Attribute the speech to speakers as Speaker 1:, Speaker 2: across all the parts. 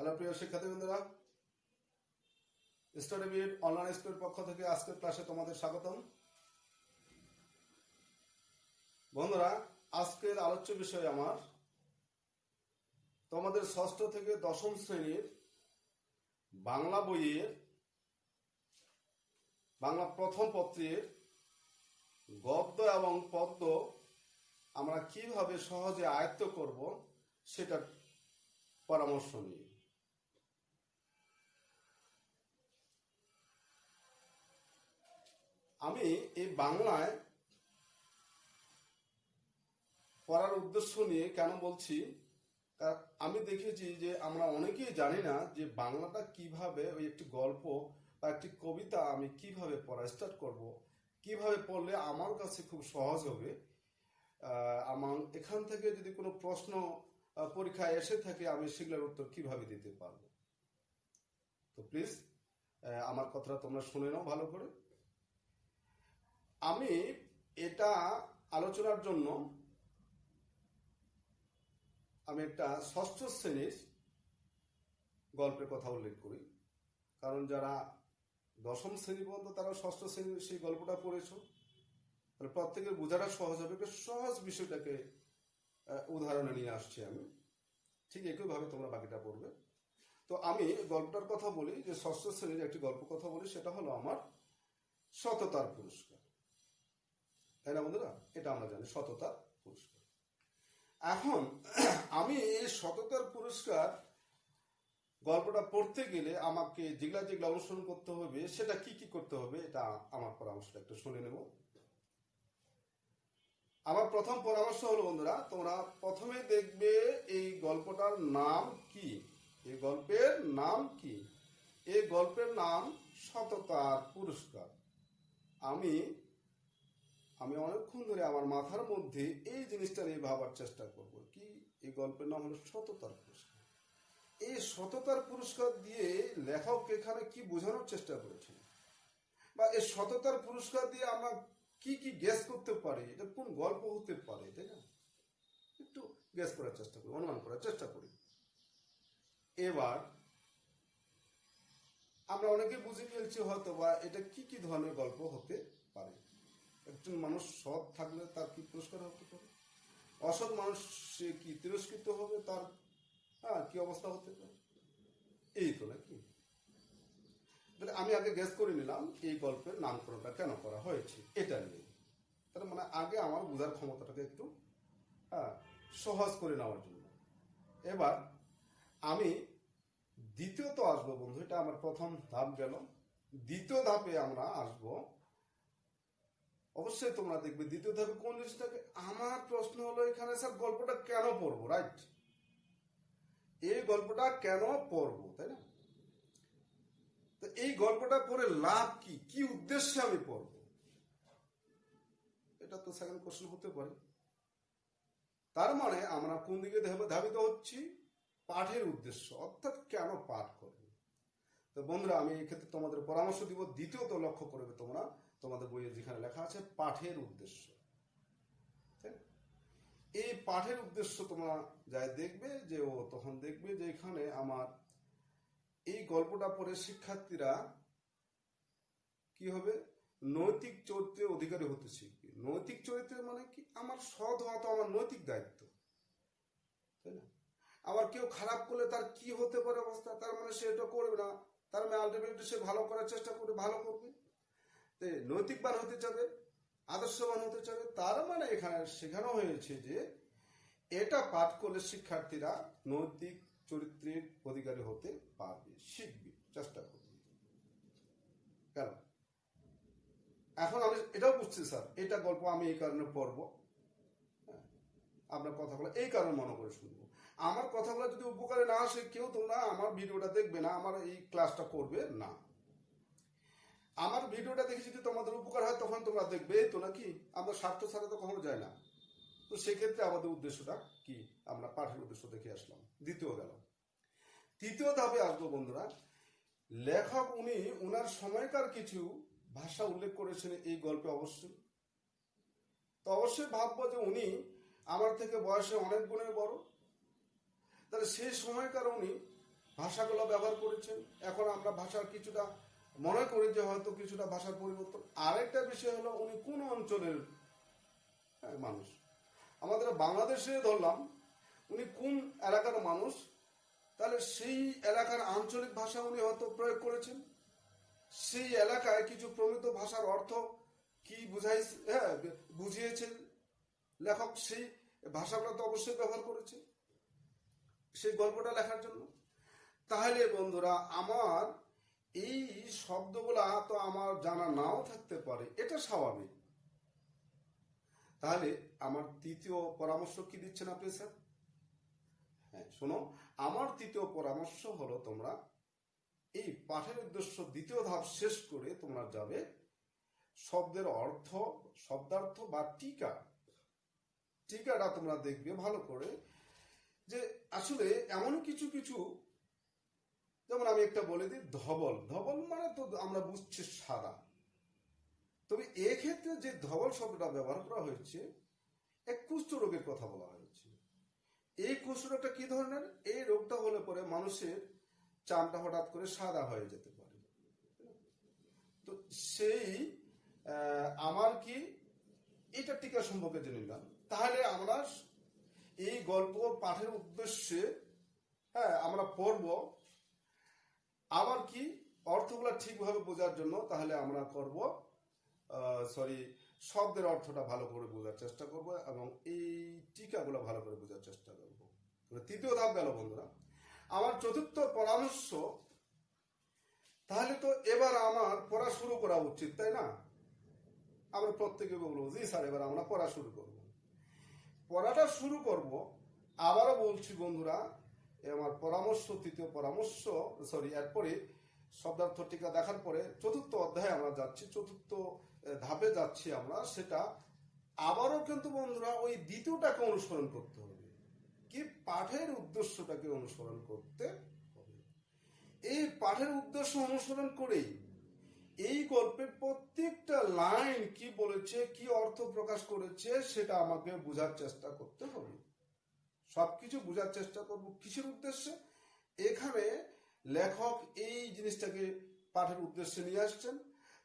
Speaker 1: Hello প্রিয় শিক্ষার্থী বন্ধুরা, স্টাডি বিট অনলাইন স্কুলের পক্ষ থেকে আজকের ক্লাসে তোমাদের স্বাগতম। বন্ধুরা, আজকের আলোচ্য বিষয় আমার তোমাদের ষষ্ঠ থেকে দশম শ্রেণীর বাংলা বইয়ের বাংলা প্রথম পত্রের গদ্য এবং পদ্য আমরা কিভাবে সহজে আয়ত্ত করব সেটার পরামর্শ নিয়ে। আমি এই বাংলায় পড়ার উদ্দেশ্য নিয়ে কেন বলছি, আমি দেখেছি যে আমরা অনেকেই জানি না যে বাংলাটা কিভাবে, ওই একটি গল্প বা একটি কবিতা আমি কিভাবে পড়া স্টার্ট করব, কিভাবে পড়লে আমার কাছে খুব সহজ হবে। আমার এখান থেকে যদি কোনো প্রশ্ন পরীক্ষায় এসে থাকে আমি সেগুলোর উত্তর কিভাবে দিতে পারবো। তো প্লিজ আমার কথাটা তোমরা শুনে নাও ভালো করে। আমি এটা আলোচনার জন্য আমি একটা ষষ্ঠ শ্রেণীর গল্পের কথা উল্লেখ করি, কারণ যারা দশম শ্রেণী পর্যন্ত তারা ষষ্ঠ শ্রেণীর সেই গল্পটা পড়েছো, তাহলে প্রত্যেকের বোঝাটা সহজ হবে। একটা সহজ বিষয়টাকে উদাহরণে নিয়ে আসছি আমি, ঠিক একইভাবে তোমরা বাকিটা পড়বে। তো আমি গল্পটার কথা বলি, যে ষষ্ঠ শ্রেণীর একটি গল্প কথা বলি, সেটা হলো আমার সততার পুরস্কার। তাই না বন্ধুরা? এটা আমরা জানি, সততার পুরস্কার। এখন আমি এই সততার পুরস্কার গল্পটা পড়তে গেলে আমাকে যেগুলা অনুসরণ করতে হবে, সেটা কি কি করতে হবে, এটা আমার পরামর্শটা একটু শুনে নেব। আমার প্রথম পরামর্শ হলো বন্ধুরা, তোমরা প্রথমে দেখবে এই গল্পটার নাম কি। এই গল্পের নাম কি? এই গল্পের নাম সততার পুরস্কার। আমি অনেকক্ষণ ধরে আমার মাথার মধ্যে এই জিনিসটা নিয়ে ভাবার চেষ্টা করব, কি এই গল্পের নাম হলো সততার পুরস্কার। এই সততার পুরস্কার দিয়ে লেখক এখানে কি বোঝানোর চেষ্টা করেছেন, বা এই সততার পুরস্কার দিয়ে আমরা কি কি গেস করতে পারি, এটা কোন গল্প হতে পারে, তাই না? একটু গেস করার চেষ্টা করি, অনুমান করার চেষ্টা করি। এবার আমরা অনেকে বুঝে ফেলছি হয়তো বা এটা কি কি ধরনের গল্প হতে পারে। একজন মানুষ সৎ থাকলে তার কি পুরস্কার হতে পারে, অসৎ মানুষ সে কি তিরস্কৃত হবে, তার কি অবস্থা হতে পারে, এই তো নাকি। আমি আগে গেস করে নিলাম এই গল্পের নামকরণটা কেন করা হয়েছে এটা নিয়ে। তার মানে আগে আমার বোঝার ক্ষমতাটাকে একটু সহজ করে নেওয়ার জন্য। এবার আমি দ্বিতীয়ত আসবো বন্ধু, এটা আমার প্রথম ধাপ গেল। দ্বিতীয় ধাপে আমরা আসবো, অবশ্যই তোমরা দেখবে দ্বিতীয় ধাপে কোন জিনিসটাকে। আমার প্রশ্ন হলো এখানে, স্যার গল্পটা কেন পড়বো, রাইট? এই গল্পটা কেন পড়বো, তাই না? তো এই গল্পটা পড়ে লাভ কি, কি উদ্দেশ্যে আমি পড়বো, এটা তো সেকেন্ড কোশ্চেন হতে পারে। তার মানে আমরা কোন দিকে ধাবিত হচ্ছি? পাঠের উদ্দেশ্য, অর্থাৎ কেন পাঠ করবে। তো বন্ধুরা, আমি এই ক্ষেত্রে তোমাদের পরামর্শ দিব, দ্বিতীয়ত লক্ষ্য করবে তোমরা তোমাদের বইয়ে যেখানে লেখা আছে পাঠের উদ্দেশ্য। এই পাঠের উদ্দেশ্য তোমরা যাই দেখবে, যে ও তখন দেখবে যে এখানে আমার এই গল্পটা পড়ে শিক্ষার্থীরা কি হবে, নৈতিক চরিত্রের অধিকারী হতে শিখবে। নৈতিক চরিত্রের মানে কি? আমার সৎ হওয়া তো আমার নৈতিক দায়িত্ব, তাই না? আবার কেউ খারাপ করলে তার কি হতে পারে অবস্থা, তার মানে সে এটা করবে না, তার মানে আলটিমেটলি সে ভালো করার চেষ্টা করবে, ভালো করবে। নৈতিকবান হতে চাবে, আদর্শবান হতে চাবে। তার মানে এখানে শেখানো হয়েছে যে এটা পাঠ করলে শিক্ষার্থীরা নৈতিক চরিত্রের অধিকারী হতে পারবে, শিখবে, চেষ্টা করবে। কেন? এখন আমি এটাও বুঝছি, স্যার এটা গল্প আমি এই কারণে পড়বো, আপনার কথাগুলো এই কারণে মনে করে শুনবো। আমার কথাগুলো যদি উপকারে না আসে, কেউ তোমরা আমার ভিডিওটা দেখবে না, আমার এই ক্লাসটা করবে না। আমার ভিডিওটা দেখে যদি তোমাদের উপকার হয়, তখন তোমরা দেখবে তো নাকি। আমরা স্বার্থ ছাড়া তো কখনো যায় না। তো সেক্ষেত্রে আমাদের উদ্দেশ্যটা কি, আমরা পাঠের উদ্দেশ্য দেখে আসলাম। দ্বিতীয় গেল। তৃতীয় ধাপে আসবো বন্ধুরা, লেখক উনার সময়কার কিছু ভাষা উল্লেখ করেছেন এই গল্পে। অবশ্যই তো অবশ্যই ভাববো যে উনি আমার থেকে বয়সে অনেক গুণের বড়, তাহলে সেই সময়কার উনি ভাষাগুলো ব্যবহার করেছেন। এখন আমরা ভাষার কিছুটা মনে করি যে হয়তো কিছুটা ভাষার পরিবর্তন। আরেকটা বিষয় হলো উনি কোন অঞ্চলের মানুষ। আমাদের বাংলাদেশে ধরলাম উনি কোন এলাকার মানুষ, তাহলে সেই এলাকার আঞ্চলিক ভাষা উনি হয়তো প্রয়োগ করেছেন। সেই এলাকায় কিছু প্রমিত ভাষার অর্থ কি বুঝিয়েছেন লেখক, সেই ভাষাগুলো তো অবশ্যই ব্যবহার করেছে সেই গল্পটা লেখার জন্য। তাহলে বন্ধুরা আমার এই শব্দগুলা তো আমার জানা নাও থাকতে পারে, এটা স্বাভাবিক। তাহলে আমার তৃতীয় পরামর্শ কি দিচ্ছেন আপনি স্যার? হ্যাঁ শোনো, আমার তৃতীয় পরামর্শ হলো তোমরা এই পাঠের উদ্দেশ্য দ্বিতীয় ধাপ শেষ করে তোমরা যাবে শব্দের অর্থ, শব্দার্থ বা টিকাটা তোমরা দেখবে ভালো করে, যে আসলে এমন কিছু কিছু, যেমন আমি একটা বলে দিই, ধবল। ধবল মানে তো আমরা বুঝছি সাদা, তবে এক্ষেত্রে যে ধবল শব্দটা ব্যবহার করা হয়েছে এক কুষ্ঠ রোগের কথা বলা হয়েছে। এই কুষ্ঠ রোগটা কি ধরনের? এই রোগটা হলে পরে মানুষের চামড়া হঠাৎ করে সাদা হয়ে যেতে পারে। তো সেই আমার কি এটা টিকা সম্পর্কে জেনে নিলাম। তাহলে আমরা এই গল্প পাঠের উদ্দেশ্যে আমরা পড়ব, আবার কি অর্থগুলো ঠিকভাবে বোঝার জন্য তাহলে আমরা করব শব্দের অর্থটা ভালো করে বোঝার চেষ্টা করব এবং এই টিকাগুলো ভালো করে বোঝার চেষ্টা করব। তৃতীয় ধাপ গেল বন্ধুরা। আমার চতুর্থ পরামর্শ, তাহলে তো এবার আমার পড়া শুরু করা উচিত, তাই না? আমরা প্রত্যেকে বলবো জি স্যার এবার আমরা পড়া শুরু করব। পড়াটা শুরু করব, আবারও বলছি বন্ধুরা, আমার পরামর্শ তৃতীয় পরামর্শ এরপরে শব্দার্থ টিকা দেখার পরে চতুর্থ অধ্যায়ে আমরা যাচ্ছি, চতুর্থ ধাপে যাচ্ছি আমরা। সেটা আবারও কিন্তু বন্ধুরা ওই দ্বিতীয়টাকে অনুসরণ করতে হবে, কি পাঠের উদ্দেশ্যটাকে অনুসরণ করতে হবে। এই পাঠের উদ্দেশ্য অনুসরণ করেই এই গল্পের প্রত্যেকটা লাইন কি বলেছে, কি অর্থ প্রকাশ করেছে সেটা আমাকে বোঝার চেষ্টা করতে হবে। সবকিছু বোঝার চেষ্টা করব কিসের উদ্দেশ্যে? এখানে লেখক এই জিনিসটাকে পাঠের উদ্দেশ্যে নিয়ে আসছেন।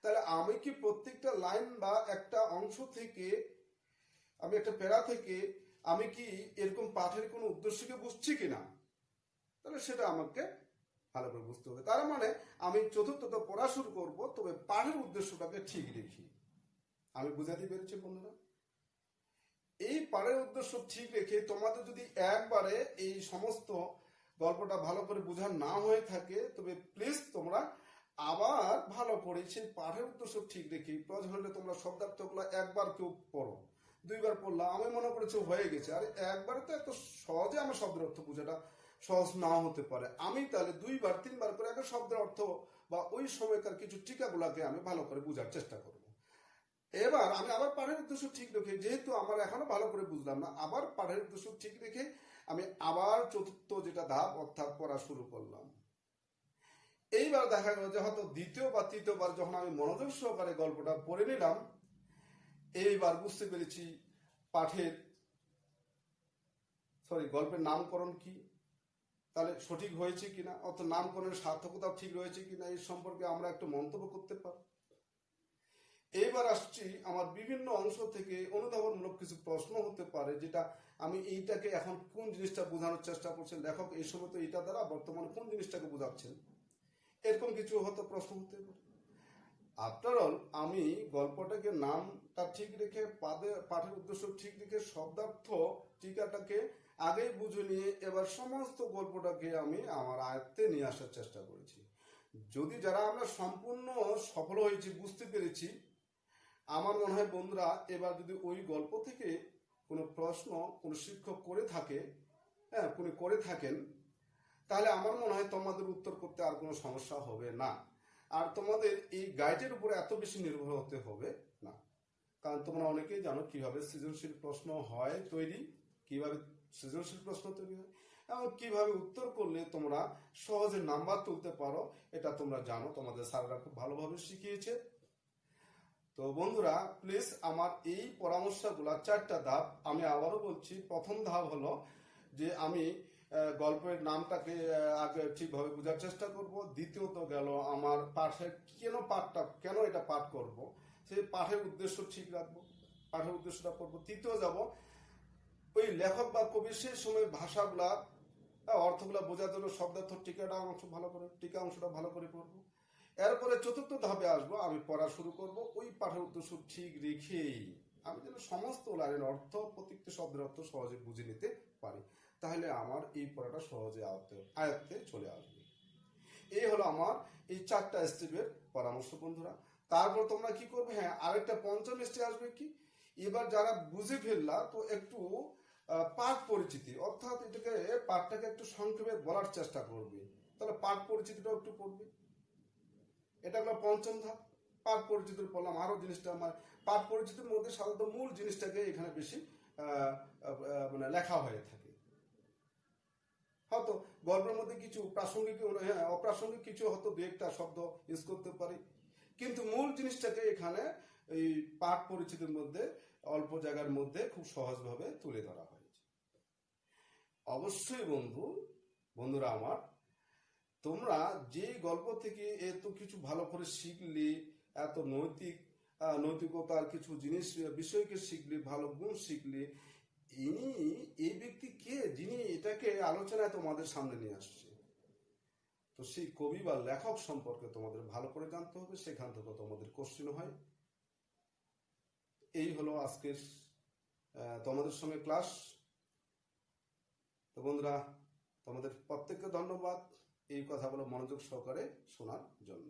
Speaker 1: তাহলে আমি কি প্রত্যেকটা লাইন বা একটা অংশ থেকে, আমি একটা প্যারা থেকে আমি কি এরকম পাঠের কোনো উদ্দেশ্যকে বুঝছি কিনা, তাহলে সেটা আমাকে ভালো করে বুঝতে হবে। তার মানে আমি চতুর্থটা পড়া শুরু করবো, তবে পাঠের উদ্দেশ্যটাকে ঠিক রেখি। আমি বুঝাতে পেরেছি বন্ধুরা? এই পাঠের উদ্দেশ্য ঠিক রেখে তোমাদের যদি একবারে এই সমস্ত গল্পটা ভালো করে বোঝা না হয়ে থাকে, তবে প্লিজ তোমরা আবার ভালো করে সেই পাঠের উদ্দেশ্য ঠিক রেখে প্রয়োজন হলে তোমরা শব্দার্থগুলো একবার কেউ পড়ো, দুইবার পড়লাম, আমি মনে করেছি হয়ে গেছে। আর একবারে তো এত সহজে আমার শব্দের অর্থ বোঝাটা সহজ নাও হতে পারে। আমি তাহলে দুইবার তিনবার করে একটা শব্দের অর্থ বা ওই সময়কার কিছু টিকাগুলাকে আমি ভালো করে বোঝার চেষ্টা করব। এবার আমি আবার পাঠের উদ্দেশ্য ঠিক রেখে, যেহেতু আমার এখনো ভালো করে বুঝলাম না, আবার পাঠের উদ্দেশ্য ঠিক রেখে আমি আবার চতুর্থ যেটা ধাপ অর্থাৎ পড়া শুরু করলাম। এইবার দেখা গেল যে হয়তো দ্বিতীয় বা তৃতীয়বার যখন আমি মনোযোগ সহকারে গল্পটা পড়ে নিলাম, এইবার বুঝতে পেরেছি পাঠের গল্পের নামকরণ কি, তাহলে সঠিক হয়েছে কিনা, অর্থাৎ নামকরণের সার্থকতা ঠিক রয়েছে কিনা, এই সম্পর্কে আমরা একটু মন্তব্য করতে পারি। এইবার আসছি আমার বিভিন্ন অংশ থেকে অনুধাবনমূলক কিছু প্রশ্ন হতে পারে, যেটা আমি এইটাকে এখন কোন জিনিসটা বোঝানোর চেষ্টা করছেন লেখক, এই সময় তো এটা দ্বারা বর্তমানে কোন জিনিসটাকে বোঝাচ্ছেন, এরকম কিছু হয়তো প্রশ্ন হতে পারে। আফটার অল আমি গল্পটাকে নামটা ঠিক রেখে পাঠের উদ্দেশ্য ঠিক রেখে শব্দার্থ টিকাটাকে আগেই বুঝে নিয়ে এবার সমস্ত গল্পটাকে আমি আমার আয়ত্তে নিয়ে আসার চেষ্টা করেছি। যদি যারা আমরা সম্পূর্ণ সফল হয়েছি, বুঝতে পেরেছি, আমার মনে হয় বন্ধুরা এবার যদি ওই গল্প থেকে কোনো প্রশ্ন কোনো শিক্ষক করে থাকেন, তাহলে আমার মনে হয় তোমাদের উত্তর করতে আর কোনো সমস্যা হবে না। আর তোমাদের এই গাইডের উপরে এত বেশি নির্ভর হতে হবে না, কারণ তোমরা অনেকেই জানো কিভাবে সৃজনশীল প্রশ্ন হয় তৈরি, কিভাবে সৃজনশীল প্রশ্ন তৈরি হয় এবং কিভাবে উত্তর করলে তোমরা সহজে নাম্বার তুলতে পারো, এটা তোমরা জানো, তোমাদের স্যাররা খুব ভালোভাবে শিখিয়েছে। তো বন্ধুরা প্লিজ আমার এই পরামর্শগুলা 4টা ধাপ আমি আবারও বলছি। প্রথম ধাপ হলো যে আমি গল্পের নামটাকে আগে ঠিকভাবে বোঝার চেষ্টা করব। দ্বিতীয়ত গেল আমার পাঠের কেন এটা পাঠ করব, সেই পাঠের উদ্দেশ্য ঠিক রাখবো, পাঠের উদ্দেশ্যটা করবো। তৃতীয় যাব ওই লেখক বা কবির সেই সময় ভাষাগুলা অর্থগুলা বোঝার জন্য শব্দার্থ টিকা অংশটা ভালো করে পড়বো। এরপরে চতুর্থ ধাপে আসবো, আমি পড়া শুরু করব ওই পাঠের উদ্দেশ্য ঠিক রেখেই, আমি যেন সমস্ত লাইনের অর্থ, প্রত্যেকটি শব্দের অর্থ সহজে বুঝে নিতে পারি। তাহলে আমার এই পড়াটা সহজে আয়ত্তে চলে আসবে। এই হলো আমার এই 4টা স্টেপের পরামর্শ বন্ধুরা। তারপর তোমরা কি করবে, হ্যাঁ আরেকটা পঞ্চম স্টেপ আসবে কি, এবার যারা বুঝে ফেললা তো একটু পাঠ পরিচিতি, অর্থাৎ পাঠটাকে একটু সংক্ষেপে বলার চেষ্টা করবে, তাহলে পাঠ পরিচিতিটাও একটু পড়বে। এটা হলো পঞ্চম ধাপ। পাঠ পরিচিতি পড়লাম, আরো জিনিসটা আমার পাঠ পরিচিতির মধ্যে সাধারণত মূল জিনিসটাকে এখানে বেশি মানে লেখা হয়ে থাকে। হয়তো গল্পের মধ্যে কিছু প্রাসঙ্গিক অপ্রাসঙ্গিক কিছু হয়তো দু একটা শব্দ ইউজ করতে পারি, কিন্তু মূল জিনিসটাকে এখানে এই পাঠ পরিচিতির মধ্যে অল্প জায়গার মধ্যে খুব সহজভাবে তুলে ধরা হয়েছে। অবশ্যই বন্ধুরা আমার, তোমরা যে গল্প থেকে এত কিছু ভালো করে শিখলি, এত নৈতিকতার কিছু বিষয়কে শিখলি, ভালো গুণ শিখলি, এই ব্যক্তি কে যিনি এটাকে আলোচনায় তোমাদের সামনে নিয়ে আসছে? তো সেই কবি বা লেখক সম্পর্কে তোমাদের ভালো করে জানতে হবে, সেখান থেকে তোমাদের কোশ্চেন হয়। এই হলো আজকের তোমাদের সঙ্গে ক্লাস। তো বন্ধুরা, তোমাদের প্রত্যেককে ধন্যবাদ এই কথাগুলো মনোযোগ সহকারে শোনার জন্য।